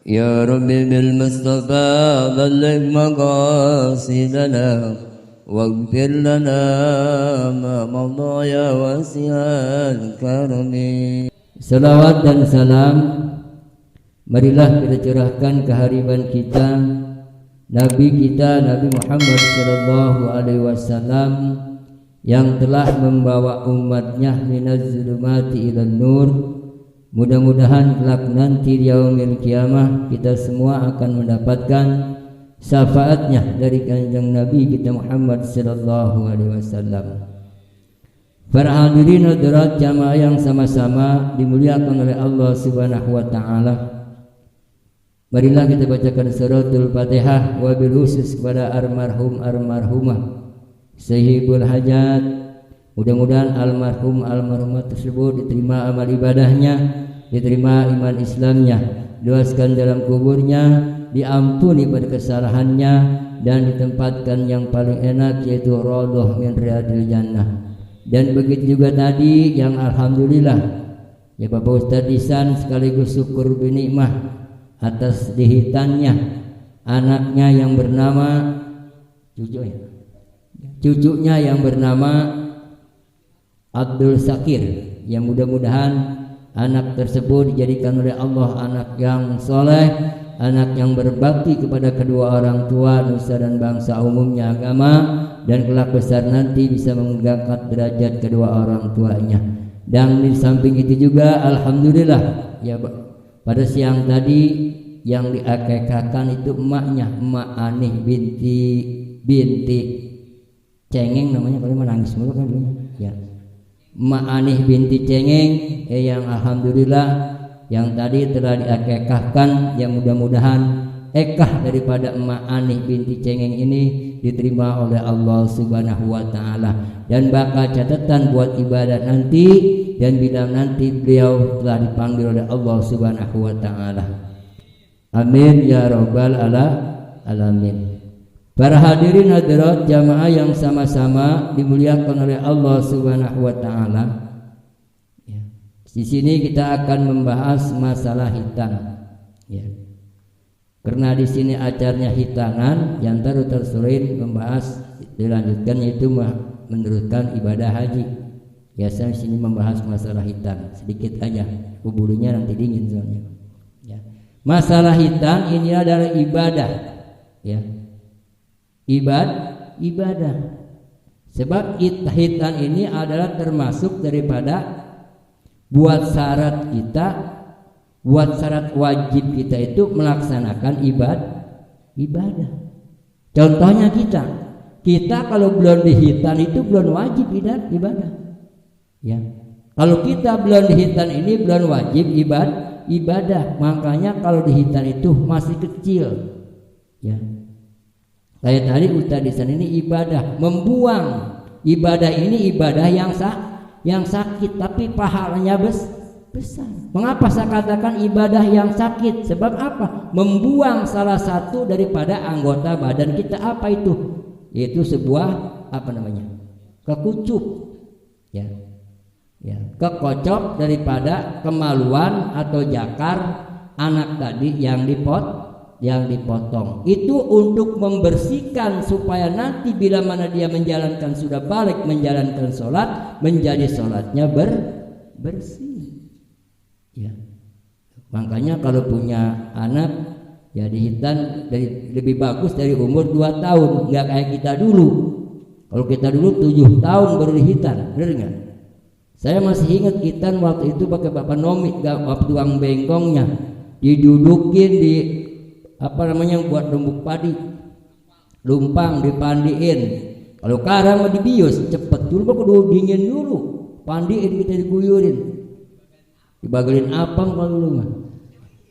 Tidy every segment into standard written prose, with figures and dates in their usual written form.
يا رب بالمصطفى بلغ مقاصدنا واغفر لنا ما مضى يا واسع الكرم. Salawat dan salam marilah kita curahkan kehariban kita, Nabi kita Nabi Muhammad sallallahu alaihi wasallam yang telah membawa umatnya minaz zulumati ilan nur. Mudah-mudahan kelak nanti di yaumil kiamah kita semua akan mendapatkan syafaatnya dari kanjeng Nabi kita Muhammad sallallahu alaihi wasallam. Para hadirin hadirat jamaah yang sama-sama dimuliakan oleh Allah Subhanahu wa taala. Marilah kita bacakan suratul Fatihah wabil khusus kepada almarhumah Sahibul Hajat. Mudah-mudahan almarhumah tersebut diterima amal ibadahnya, diterima iman Islamnya, luaskan dalam kuburnya, diampuni pada kesalahannya, dan ditempatkan yang paling enak yaitu radhah min riyadil jannah. Dan begitu juga tadi yang alhamdulillah ya Bapak Ustadz Ihsan sekaligus syukur binikmah atas dihitannya anaknya yang bernama cucunya yang bernama Abdul Sakir, yang mudah-mudahan anak tersebut dijadikan oleh Allah anak yang soleh, anak yang berbakti kepada kedua orang tua, nusa dan bangsa umumnya agama, dan kelak besar nanti bisa mengangkat derajat kedua orang tuanya. Dan di samping itu juga alhamdulillah ya pada siang tadi yang diakekahkan itu emaknya, Emak Anih binti Cengeng namanya, kalau menangis mulu kan dulunya ya. Emak Anih binti Cengeng yang alhamdulillah yang tadi telah diakekahkan, yang mudah-mudahan ekah daripada Emak Anih binti Cengeng ini diterima oleh Allah Subhanahu wa taala dan bakal catatan buat ibadah nanti, dan bila nanti beliau telah dipanggil oleh Allah Subhanahu wa taala. Amin ya rabbal alamin. Para hadirin hadirat jamaah yang sama-sama dimuliakan oleh Allah Subhanahu wa taala. Ya. Di sini kita akan membahas masalah hitan. Ya. Karena di sini acaranya hitanan, yang tersulit membahas dilanjutkan yaitu meneruskan ibadah haji. Ya, saya di sini membahas masalah hitan sedikit aja. Bulunya nanti dingin soalnya. Ya. Masalah hitan ini adalah ibadah. Ya. Ibadah. Sebab hitan ini adalah termasuk daripada buat syarat wajib kita itu melaksanakan ibadah. Contohnya kita kalau belum dihitan itu belum wajib ibadah. Ya. Kalau kita belum dihitan ini belum wajib ibadah. Makanya kalau dihitan itu masih kecil. Ya. Kayak tadi Ustadz Ihsan ini ibadah, membuang ibadah ini ibadah yang sakit tapi pahalanya besar. Mengapa saya katakan ibadah yang sakit? Sebab apa? Membuang salah satu daripada anggota badan kita. Apa itu? Yaitu sebuah kekucup. Ya. Kekocok daripada kemaluan atau jakar anak tadi yang dipotong itu untuk membersihkan supaya nanti bila mana dia sudah balik menjalankan sholat, menjadi sholatnya bersih. Ya. Makanya kalau punya anak ya dihitan lebih bagus dari umur 2 tahun, nggak kayak kita dulu. Kalau kita dulu 7 tahun baru dihitan, benar nggak? Saya masih ingat hitan waktu itu pakai Bapak Nomi, tukang bengkongnya didudukin di buat lumbuk padi, lumpang dipandiin. Kalau karang mau dibius cepet dulu, kudu dingin dulu, pandiin kita diguyurin, dibagelin apang kalau dulu mah.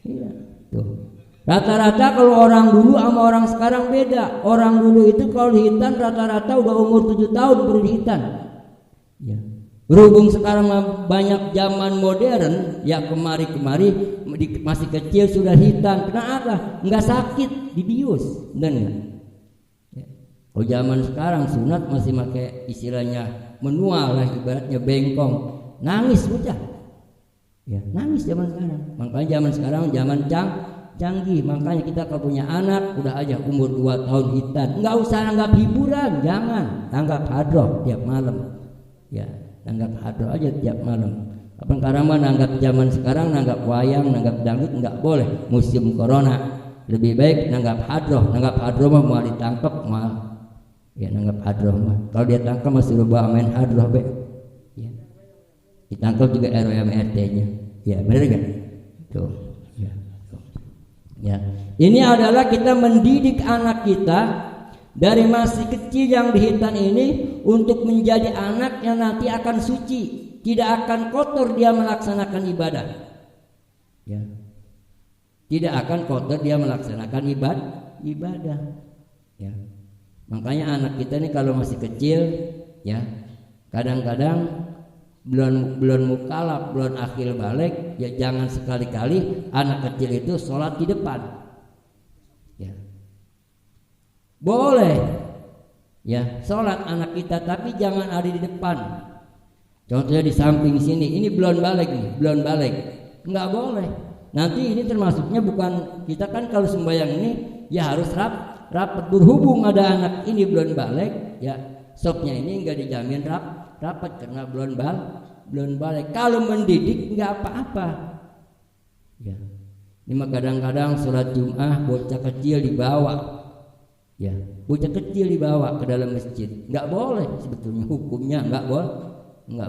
Iya, tuh. Rata-rata kalau orang dulu sama orang sekarang beda. Orang dulu itu kalau dihitan rata-rata udah umur 7 tahun baru dihitan. Ya. Berhubung sekarang banyak zaman modern, ya kemari masih kecil sudah hitam. Kenapa? Enggak sakit, dibius, benar enggak? Ya. Kalau zaman sekarang sunat masih pakai istilahnya manual lah, ibaratnya bengkong, nangis bocah. Ya, nangis zaman sekarang. Makanya zaman sekarang canggih. Makanya kita kalau punya anak udah aja umur 2 tahun hitan, nggak usah anggap hiburan, jangan anggap hadroh tiap malam. Ya, anggap hadroh aja tiap malam. Apa sekarang mah nanggap zaman sekarang, nanggap wayang, nanggap dangdut nggak boleh. Musim corona lebih baik nanggap hadroh mah mau ditangkap mal. Ya nanggap hadroh mah. Kalau dia tangkap masih lupa main hadroh be. Ya. Ditangkap juga RW/RT-nya. Ya benar kan? Tuh. Ya. Ya. Ini adalah kita mendidik anak kita dari masih kecil yang di hitan ini untuk menjadi anak yang nanti akan suci. Tidak akan kotor dia melaksanakan ibadah. Ya. Tidak akan kotor dia melaksanakan ibadah. Ya. Makanya anak kita ini kalau masih kecil, ya, kadang-kadang belum mukallaf, belum akil balik, ya jangan sekali-kali anak kecil itu sholat di depan. Ya. Boleh, ya, sholat anak kita, tapi jangan ada di depan. Contohnya di samping sini, ini belum balik, nggak boleh. Nanti ini termasuknya bukan kita kan kalau sembahyang ini ya harus rapat berhubung ada anak ini belum balik, ya sopnya ini nggak dijamin rapat karena belum balik. Kalau mendidik nggak apa-apa. Ya, ini mah kadang-kadang sholat Jumat bocah kecil dibawa, ya bocah kecil dibawa ke dalam masjid, nggak boleh sebetulnya hukumnya nggak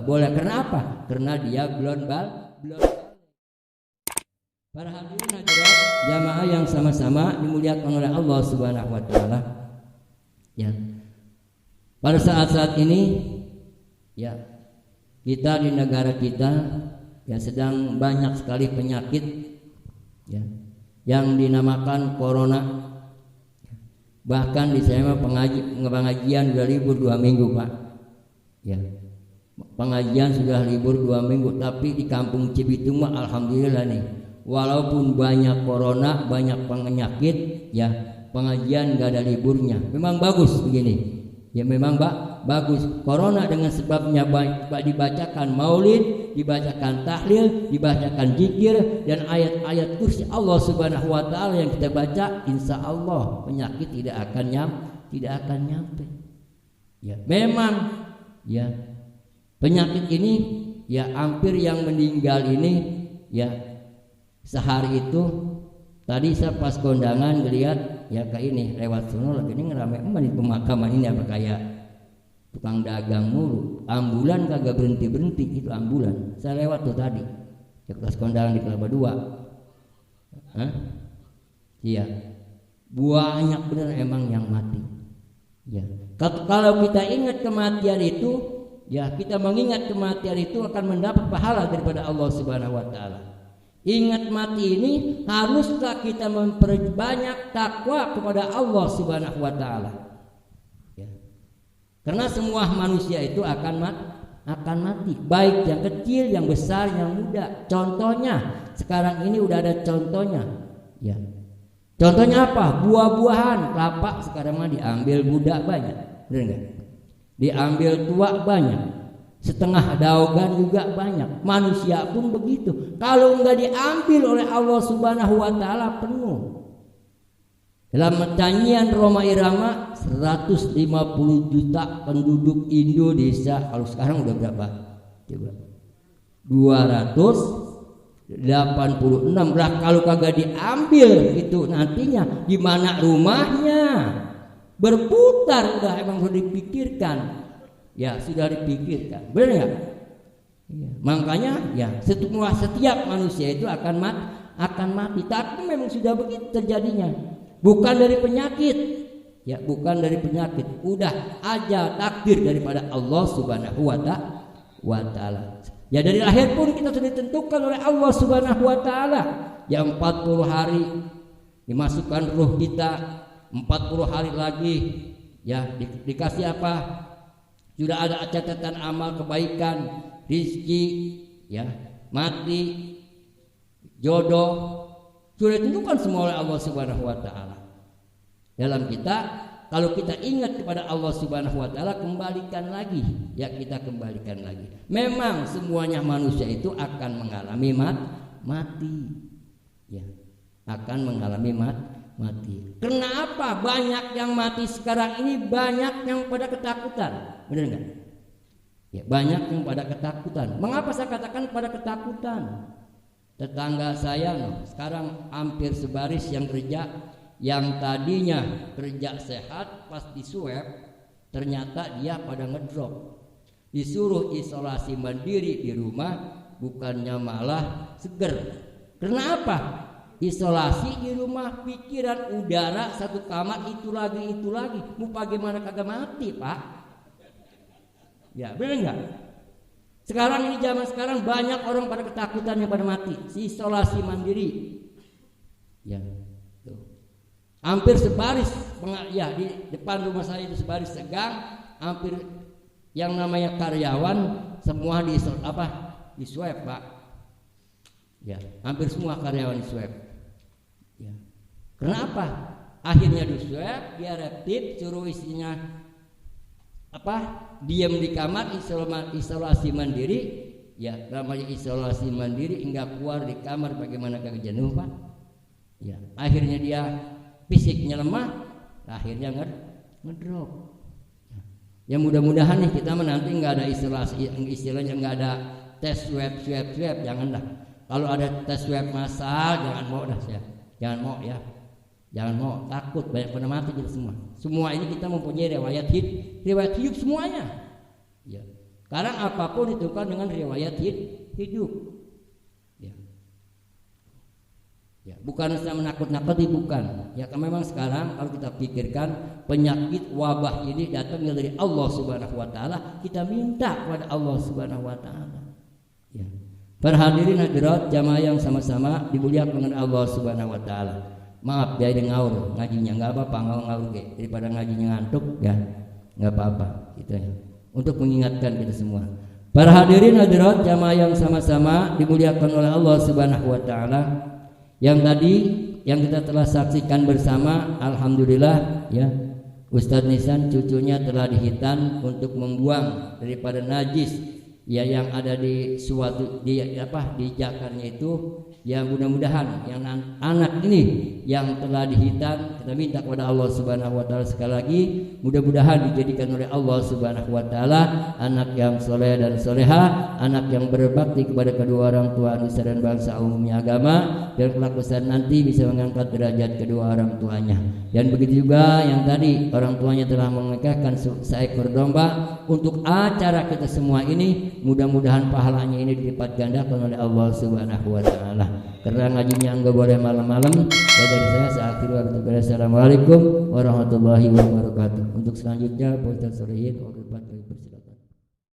boleh. Kenapa? Karena dia belum. Para hadirin hadirat jamaah yang sama-sama dimuliakan oleh Allah Subhanahu wa taala. Ya. Pada saat-saat ini ya kita di negara kita ya sedang banyak sekali penyakit ya yang dinamakan corona. Bahkan di saya pengajian sudah libur 2 minggu, Pak. Ya. Pengajian sudah libur 2 minggu, tapi di kampung Cibitung mah alhamdulillah nih, walaupun banyak corona, banyak penyakit, ya pengajian gak ada liburnya. Memang bagus begini, ya memang bagus. Corona dengan sebabnya dibacakan maulid, dibacakan tahlil, dibacakan zikir dan ayat-ayat kursi Allah Subhanahu wa taala yang kita baca, insya Allah penyakit tidak akan nyampe. Ya memang ya. Penyakit ini ya hampir yang meninggal ini ya sehari itu tadi saya pas kondangan ngeliat ya kayak ini lewat sono lagi ini ngerame di pemakaman ini apa kayak tukang dagang mulu, ambulan kagak berhenti itu ambulan. Saya lewat tuh tadi ya pas kondangan di Kelapa 2. Iya banyak bener emang yang mati. Ya kalau kita ingat kematian itu, ya kita mengingat kematian itu akan mendapat pahala daripada Allah Subhanahu wa taala. Ingat mati ini haruskah kita memperbanyak takwa kepada Allah Subhanahu wa taala. Ya. Karena semua manusia itu akan mati, baik yang kecil, yang besar, yang muda. Contohnya sekarang ini udah ada contohnya. Ya. Contohnya apa? Buah-buahan, kelapa sekarang mah diambil budak banyak. Benar enggak? Diambil tua banyak, setengah daogan juga banyak. Manusia pun begitu. Kalau enggak diambil oleh Allah Subhanahu wa taala penuh. Dalam nyanyian Roma Irama 150 juta penduduk Indonesia. Kalau sekarang udah berapa? Coba 286. Lah kalau kagak diambil itu nantinya di mana rumahnya? Berputar udah emang sudah dipikirkan, ya sudah dipikirkan, benar nggak? Ya. Makanya ya setiap manusia itu akan mati, tapi memang sudah begitu terjadinya, bukan dari penyakit, ya bukan dari penyakit, udah aja takdir daripada Allah Subhanahu wa taala. Ya dari lahir pun kita sudah ditentukan oleh Allah Subhanahu wa taala, ya 40 hari dimasukkan ruh kita. 40 hari lagi ya dikasih apa? Sudah ada catatan amal kebaikan, rizki, ya mati, jodoh, sudah ditentukan semua oleh Allah Subhanahu wa taala. Dalam kita kalau kita ingat kepada Allah Subhanahu wa taala, kembalikan lagi, ya kita kembalikan lagi. Memang semuanya manusia itu akan mengalami mati. Ya. akan mengalami mati. Kenapa banyak yang mati sekarang ini? Banyak yang pada ketakutan, benar nggak? Ya, banyak yang pada ketakutan. Mengapa saya katakan pada ketakutan? Tetangga saya sekarang hampir sebaris yang kerja, yang tadinya kerja sehat pas di swab ternyata dia pada ngedrop. Disuruh isolasi mandiri di rumah, bukannya malah seger. Kenapa? Isolasi di rumah, pikiran udara satu kamar itu lagi. Mau bagaimana kagak mati, Pak? Ya, benar enggak? Sekarang ini zaman sekarang banyak orang pada ketakutan yang pada mati. Isolasi mandiri. Ya, tuh. Hampir sebaris, ya di depan rumah saya itu sebaris segang, hampir yang namanya karyawan semua di swab, Pak. Ya, hampir semua karyawan di swab. Ya. Kenapa? Akhirnya di swab, dia rapid, suruh isinya diam di kamar, isolasi mandiri. Ya, namanya isolasi mandiri, enggak keluar di kamar, bagaimana kagak jenuh, Pak? Ya, akhirnya dia fisiknya lemah, akhirnya ngedrop. Ya, mudah-mudahan nih kita menanti nggak ada isolasi, istilahnya nggak ada tes swab, janganlah. Kalau ada tes swab massal, jangan mau dah saya, jangan mau, takut banyak pada mati kita semua. Semua ini kita mempunyai riwayat hidup semuanya. Ya, sekarang apapun ditentukan dengan riwayat hidup. Ya, bukan saya menakut-nakuti, bukan. Ya, memang sekarang kalau kita pikirkan penyakit wabah ini datangnya dari Allah Subhanahu wa taala, kita minta kepada Allah Subhanahu wa taala. Ya. Para hadirin hadirat jamaah yang sama-sama dimuliakan oleh Allah Subhanahu wa taala. Maaf ya ada ngaur, ngajinya enggak apa-apa, ngaur ge daripada ngajinya ngantuk ya. Enggak apa-apa gitu ya. Untuk mengingatkan kita semua. Para hadirin hadirat jamaah yang sama-sama dimuliakan oleh Allah Subhanahu wa taala. Yang tadi yang kita telah saksikan bersama, alhamdulillah ya, Ustadz Nisan cucunya telah dihitan untuk membuang daripada najis ya yang ada di suatu di jakarnya itu. Ya, mudah-mudahan yang anak ini yang telah dihitan, kita minta kepada Allah Subhanahu wa taala sekali lagi, mudah-mudahan dijadikan oleh Allah Subhanahu wa taala anak yang soleh dan soleha, anak yang berbakti kepada kedua orang tua, nusa dan bangsa, umumnya agama, dan kelak besar nanti bisa mengangkat derajat kedua orang tuanya. Dan begitu juga yang tadi orang tuanya telah mengekahkan seekor domba untuk acara kita semua ini, mudah-mudahan pahalanya ini dilipat gandakan oleh Allah Subhanahu wa taala. Karena ngajinya enggak boleh malam-malam. Ya, dari saya akhiri wa billahi. Assalamualaikum warahmatullahi wabarakatuh. Untuk selanjutnya Pak Ustaz Solihin,